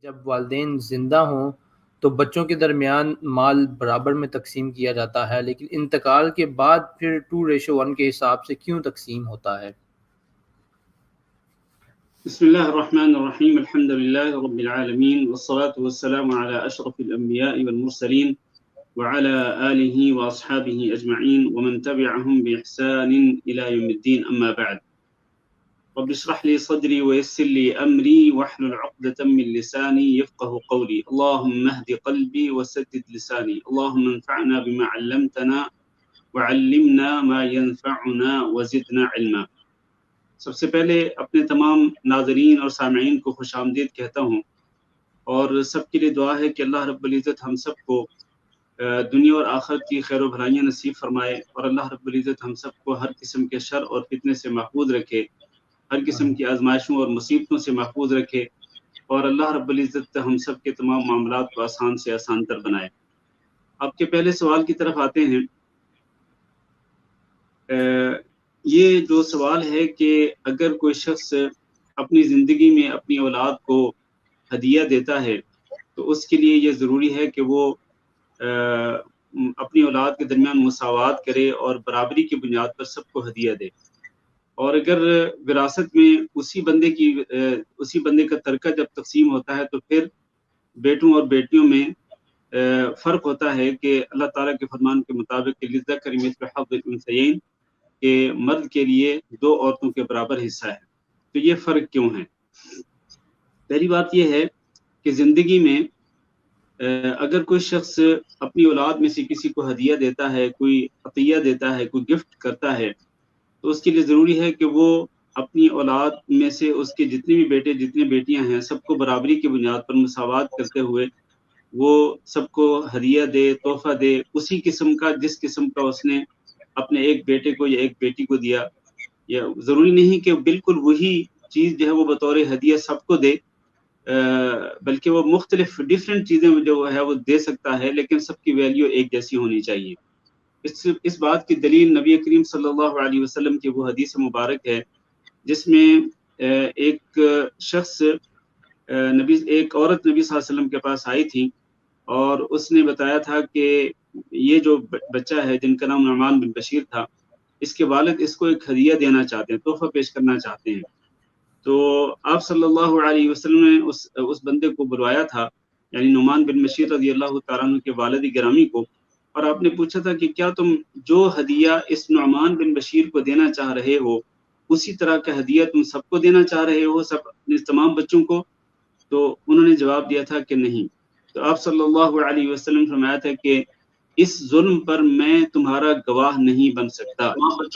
جب والدین زندہ ہوں تو بچوں کے درمیان مال برابر میں تقسیم کیا جاتا ہے، لیکن انتقال کے بعد پھر 2:1 کے حساب سے کیوں تقسیم ہوتا ہے؟ بسم الله الرحمن الرحيم الحمد لله رب العالمين والصلاة والسلام على أشرف الأنبياء والمرسلين وعلى آله وأصحابه أجمعين ومن تبعهم بإحسان إلى يوم الدين أما بعد رب اشرح لي صدري ويسر لي أمري واحلل عقدة من لساني يفقه قولي اللهم اهد قلبي وسدد لساني اللهم انفعنا بما علمتنا وعلمنا ما ينفعنا وزدنا علما۔ سب سے پہلے اپنے تمام ناظرین اور سامعین کو خوش آمدید کہتا ہوں، اور سب کے لیے دعا ہے کہ اللہ رب العزت ہم سب کو دنیا اور آخرت کی خیر و بھلائیاں نصیب فرمائے، اور اللہ رب العزت ہم سب کو ہر قسم کے شر اور فتنے سے محفوظ رکھے، ہر قسم کی آزمائشوں اور مصیبتوں سے محفوظ رکھے، اور اللہ رب العزت ہم سب کے تمام معاملات کو آسان سے آسان تر بنائے۔ آپ کے پہلے سوال کی طرف آتے ہیں۔ یہ جو سوال ہے کہ اگر کوئی شخص اپنی زندگی میں اپنی اولاد کو ہدیہ دیتا ہے تو اس کے لیے یہ ضروری ہے کہ وہ اپنی اولاد کے درمیان مساوات کرے اور برابری کی بنیاد پر سب کو ہدیہ دے، اور اگر وراثت میں اسی بندے کا ترکہ جب تقسیم ہوتا ہے تو پھر بیٹوں اور بیٹیوں میں فرق ہوتا ہے کہ اللہ تعالیٰ کے فرمان کے مطابق للذکر مثل حظ الانثیین کہ مرد کے لیے 2 عورتوں کے برابر حصہ ہے۔ تو یہ فرق کیوں ہے؟ پہلی بات یہ ہے کہ زندگی میں اگر کوئی شخص اپنی اولاد میں سے کسی کو ہدیہ دیتا ہے، کوئی عطیہ دیتا ہے، کوئی گفٹ کرتا ہے، تو اس کے لیے ضروری ہے کہ وہ اپنی اولاد میں سے اس کے جتنے بھی بیٹے جتنے بیٹیاں ہیں سب کو برابری کی بنیاد پر مساوات کرتے ہوئے وہ سب کو ہدیہ دے، تحفہ دے، اسی قسم کا جس قسم کا اس نے اپنے ایک بیٹے کو یا ایک بیٹی کو دیا۔ یا ضروری نہیں کہ بالکل وہی چیز جو ہے وہ بطور ہدیہ سب کو دے، بلکہ وہ مختلف ڈیفرنٹ چیزیں جو ہے وہ دے سکتا ہے، لیکن سب کی ویلیو ایک جیسی ہونی چاہیے۔ اس بات کی دلیل نبی کریم صلی اللہ علیہ وسلم کی وہ حدیث مبارک ہے جس میں ایک شخص ایک عورت نبی صلی اللہ علیہ وسلم کے پاس آئی تھی، اور اس نے بتایا تھا کہ یہ جو بچہ ہے جن کا نام نعمان بن بشیر تھا، اس کے والد اس کو ایک ہدیہ دینا چاہتے ہیں، تحفہ پیش کرنا چاہتے ہیں۔ تو آپ صلی اللہ علیہ وسلم نے اس بندے کو بلوایا تھا، یعنی نعمان بن بشیر رضی اللہ تعالیٰ عنہ کے والد گرامی کو، اور آپ نے پوچھا تھا کہ کیا تم جو ہدیہ اس نعمان بن بشیر کو دینا چاہ رہے ہو اسی طرح کا ہدیہ تم سب کو دینا چاہ رہے ہو، تمام بچوں کو؟ تو انہوں نے جواب دیا تھا کہ نہیں۔ تو آپ صلی اللہ علیہ وسلم فرمایا تھا کہ اس ظلم پر میں تمہارا گواہ نہیں بن سکتا،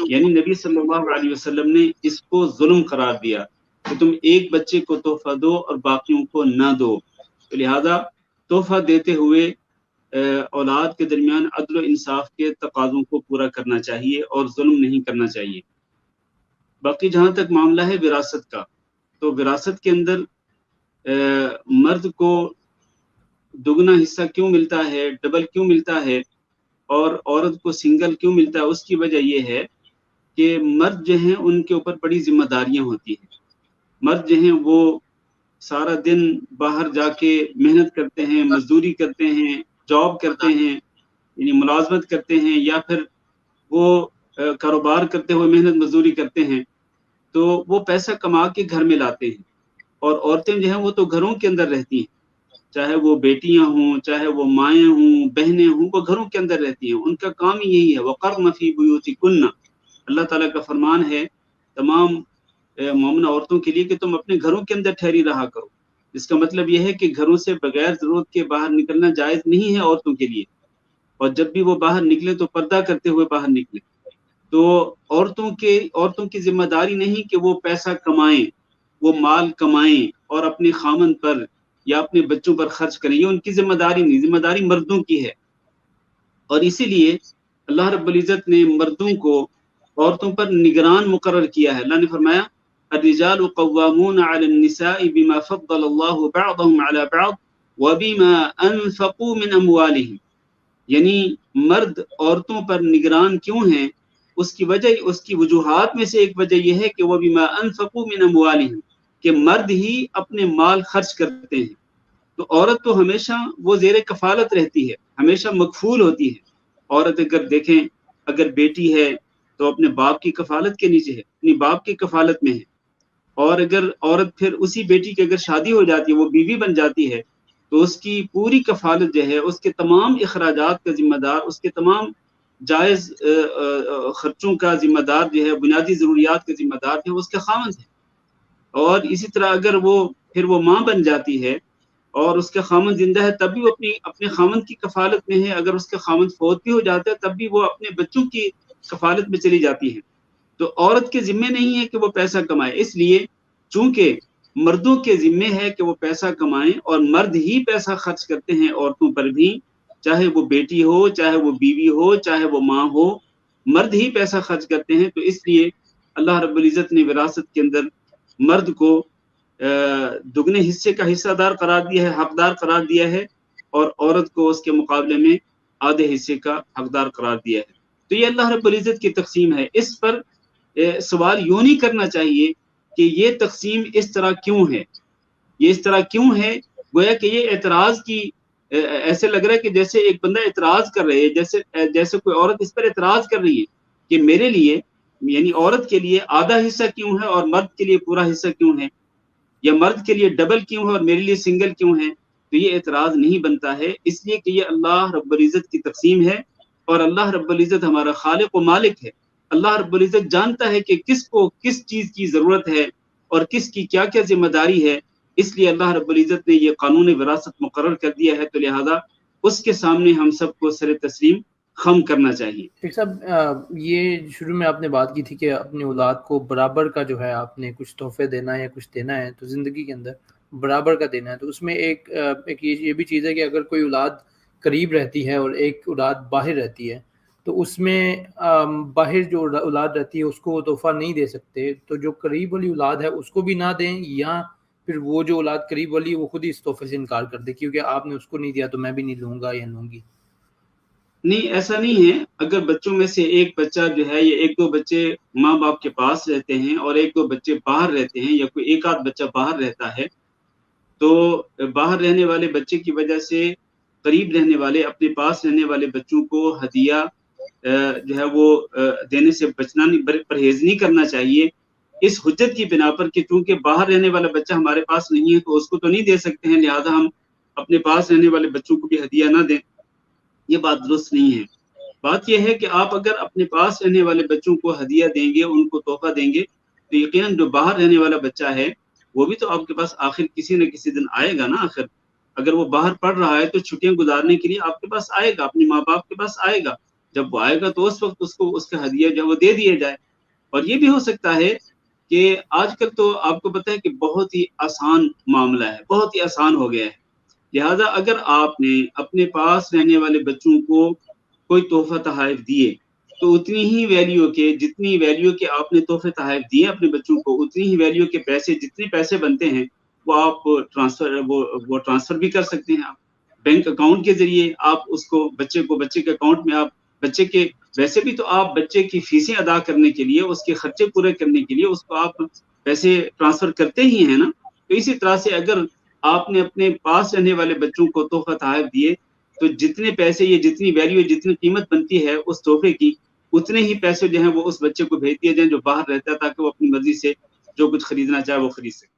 یعنی نبی صلی اللہ علیہ وسلم نے اس کو ظلم قرار دیا کہ تم ایک بچے کو تحفہ دو اور باقیوں کو نہ دو۔ تو لہذا تحفہ دیتے ہوئے اولاد کے درمیان عدل و انصاف کے تقاضوں کو پورا کرنا چاہیے اور ظلم نہیں کرنا چاہیے۔ باقی جہاں تک معاملہ ہے وراثت کا، تو وراثت کے اندر مرد کو دگنا حصہ کیوں ملتا ہے، ڈبل کیوں ملتا ہے، اور عورت کو سنگل کیوں ملتا ہے؟ اس کی وجہ یہ ہے کہ مرد جو ہیں ان کے اوپر بڑی ذمہ داریاں ہوتی ہیں۔ مرد جو ہیں وہ سارا دن باہر جا کے محنت کرتے ہیں، مزدوری کرتے ہیں، جاب کرتے ہیں، یعنی ملازمت کرتے ہیں، یا پھر وہ کاروبار کرتے ہوئے محنت مزدوری کرتے ہیں، تو وہ پیسہ کما کے گھر میں لاتے ہیں، اور عورتیں جو ہیں وہ تو گھروں کے اندر رہتی ہیں، چاہے وہ بیٹیاں ہوں، چاہے وہ مائیں ہوں، بہنیں ہوں، وہ گھروں کے اندر رہتی ہیں، ان کا کام ہی یہی ہے۔ وَقَرْنَ فِي بُيُوتِكُنَّ، اللہ تعالیٰ کا فرمان ہے تمام مومنہ عورتوں کے لیے کہ تم اپنے گھروں کے اندر ٹھہری رہا کرو۔ اس کا مطلب یہ ہے کہ گھروں سے بغیر ضرورت کے باہر نکلنا جائز نہیں ہے عورتوں کے لیے، اور جب بھی وہ باہر نکلیں تو پردہ کرتے ہوئے باہر نکلیں۔ تو عورتوں کی ذمہ داری نہیں کہ وہ پیسہ کمائیں، وہ مال کمائیں اور اپنے خامن پر یا اپنے بچوں پر خرچ کریں، یہ ان کی ذمہ داری نہیں، ذمہ داری مردوں کی ہے۔ اور اسی لیے اللہ رب العزت نے مردوں کو عورتوں پر نگران مقرر کیا ہے۔ اللہ نے فرمایا الرجال قوامون علی النساء بما فضل اللہ بعضهم علی بعض وبما انفقوا من اموالهم، یعنی مرد عورتوں پر نگران کیوں ہیں؟ اس کی وجوہات میں سے ایک وجہ یہ ہے کہ وبما انفقوا من اموالهم، کہ مرد ہی اپنے مال خرچ کرتے ہیں، تو عورت تو ہمیشہ وہ زیر کفالت رہتی ہے، ہمیشہ مکفول ہوتی ہے۔ عورت اگر دیکھیں، اگر بیٹی ہے تو اپنے باپ کی کفالت کے نیچے ہے، اپنی باپ کی کفالت میں ہے، اور اگر عورت پھر اسی بیٹی کی اگر شادی ہو جاتی ہے، وہ بیوی بن جاتی ہے، تو اس کی پوری کفالت جو ہے، اس کے تمام اخراجات کا ذمہ دار، اس کے تمام جائز خرچوں کا ذمہ دار جو ہے، بنیادی ضروریات کا ذمہ دار جو ہے، اس کا خاوند ہے۔ اور اسی طرح اگر وہ پھر وہ ماں بن جاتی ہے اور اس کا خاوند زندہ ہے، تب بھی وہ اپنے خاوند کی کفالت میں ہے۔ اگر اس کا خاوند فوت بھی ہو جاتا ہے، تب بھی وہ اپنے بچوں کی کفالت میں چلی جاتی ہے۔ تو عورت کے ذمے نہیں ہے کہ وہ پیسہ کمائے، اس لیے چونکہ مردوں کے ذمے ہے کہ وہ پیسہ کمائیں، اور مرد ہی پیسہ خرچ کرتے ہیں عورتوں پر بھی، چاہے وہ بیٹی ہو، چاہے وہ بیوی ہو، چاہے وہ ماں ہو، مرد ہی پیسہ خرچ کرتے ہیں۔ تو اس لیے اللہ رب العزت نے وراثت کے اندر مرد کو دگنے حصے کا حصہ دار قرار دیا ہے، حقدار قرار دیا ہے، اور عورت کو اس کے مقابلے میں آدھے حصے کا حقدار قرار دیا ہے۔ تو یہ اللہ رب العزت کی تقسیم ہے۔ اس پر سوال یوں نہیں کرنا چاہیے کہ یہ تقسیم اس طرح کیوں ہے، یہ اس طرح کیوں ہے، گویا کہ یہ اعتراض کی ایسے لگ رہا ہے کہ جیسے ایک بندہ اعتراض کر رہے ہے، جیسے کوئی عورت اس پر اعتراض کر رہی ہے کہ میرے لیے، یعنی عورت کے لیے آدھا حصہ کیوں ہے اور مرد کے لیے پورا حصہ کیوں ہے، یا مرد کے لیے ڈبل کیوں ہے اور میرے لیے سنگل کیوں ہے۔ تو یہ اعتراض نہیں بنتا ہے، اس لیے کہ یہ اللہ رب العزت کی تقسیم ہے، اور اللہ رب العزت ہمارا خالق و مالک ہے۔ اللہ رب العزت جانتا ہے کہ کس کو کس چیز کی ضرورت ہے اور کس کی کیا کیا ذمہ داری ہے، اس لیے اللہ رب العزت نے یہ قانون وراثت مقرر کر دیا ہے۔ تو لہذا اس کے سامنے ہم سب کو سر تسلیم خم کرنا چاہیے۔ شیخ صاحب، یہ شروع میں آپ نے بات کی تھی کہ اپنی اولاد کو برابر کا جو ہے آپ نے کچھ تحفے دینا ہے یا کچھ دینا ہے، تو زندگی کے اندر برابر کا دینا ہے۔ تو اس میں ایک یہ بھی چیز ہے کہ اگر کوئی اولاد قریب رہتی ہے اور ایک اولاد باہر رہتی ہے، تو اس میں باہر جو اولاد رہتی ہے اس کو وہ تحفہ نہیں دے سکتے، تو جو قریب والی اولاد ہے اس کو بھی نہ دیں، یا پھر وہ جو اولاد قریب والی وہ خود ہی اس تحفے سے انکار کر دے کیونکہ آپ نے اس کو نہیں دیا تو میں بھی نہیں لوں گا یا لوں گی۔ نہیں، ایسا نہیں ہے۔ اگر بچوں میں سے ایک بچہ جو ہے، یا ایک دو بچے ماں باپ کے پاس رہتے ہیں اور ایک دو بچے باہر رہتے ہیں، یا کوئی ایک آدھ بچہ باہر رہتا ہے، تو باہر رہنے والے بچے کی وجہ سے قریب رہنے والے، اپنے پاس رہنے والے بچوں کو ہدیہ جو ہے وہ دینے سے بچنا نہیں، پرہیز نہیں کرنا چاہیے، اس حجت کی بنا پر کہ چونکہ باہر رہنے والا بچہ ہمارے پاس نہیں ہے تو اس کو تو نہیں دے سکتے ہیں، لہذا ہم اپنے پاس رہنے والے بچوں کو بھی ہدیہ نہ دیں۔ یہ بات درست نہیں ہے۔ بات یہ ہے کہ آپ اگر اپنے پاس رہنے والے بچوں کو ہدیہ دیں گے، ان کو تحفہ دیں گے، تو یقیناً جو باہر رہنے والا بچہ ہے وہ بھی تو آپ کے پاس آخر کسی نہ کسی دن آئے گا نا۔ آخر اگر وہ باہر پڑھ رہا ہے تو چھٹیاں گزارنے کے لیے آپ کے پاس آئے گا، اپنے ماں باپ کے پاس آئے گا۔ جب وہ آئے گا تو اس وقت اس کو اس کا ہدیہ جو وہ دے دیا جائے۔ اور یہ بھی ہو سکتا ہے کہ آج کل تو آپ کو پتہ ہے کہ بہت ہی آسان معاملہ ہے، بہت ہی آسان ہو گیا ہے، لہٰذا اگر آپ نے اپنے پاس رہنے والے بچوں کو کوئی تحفہ تحائف دیے تو اتنی ہی ویلیو کے، جتنی ویلیو کے آپ نے تحفے تحائف دیے اپنے بچوں کو، اتنی ہی ویلیو کے پیسے، جتنے پیسے بنتے ہیں وہ آپ ٹرانسفر بھی کر سکتے ہیں۔ آپ بینک اکاؤنٹ کے ذریعے آپ اس کو بچے کے اکاؤنٹ میں، آپ بچے کے، ویسے بھی تو آپ بچے کی فیسیں ادا کرنے کے لیے، اس کے خرچے پورے کرنے کے لیے اس کو آپ پیسے ٹرانسفر کرتے ہی ہیں نا۔ تو اسی طرح سے اگر آپ نے اپنے پاس رہنے والے بچوں کو تحفہ تحائف دیے تو جتنے پیسے، یہ جتنی ویلیو، جتنی قیمت بنتی ہے اس تحفے کی، اتنے ہی پیسے جو ہیں وہ اس بچے کو بھیج دیے جائیں جو باہر رہتا ہے، تاکہ وہ اپنی مرضی سے جو کچھ خریدنا چاہے وہ خرید سکے۔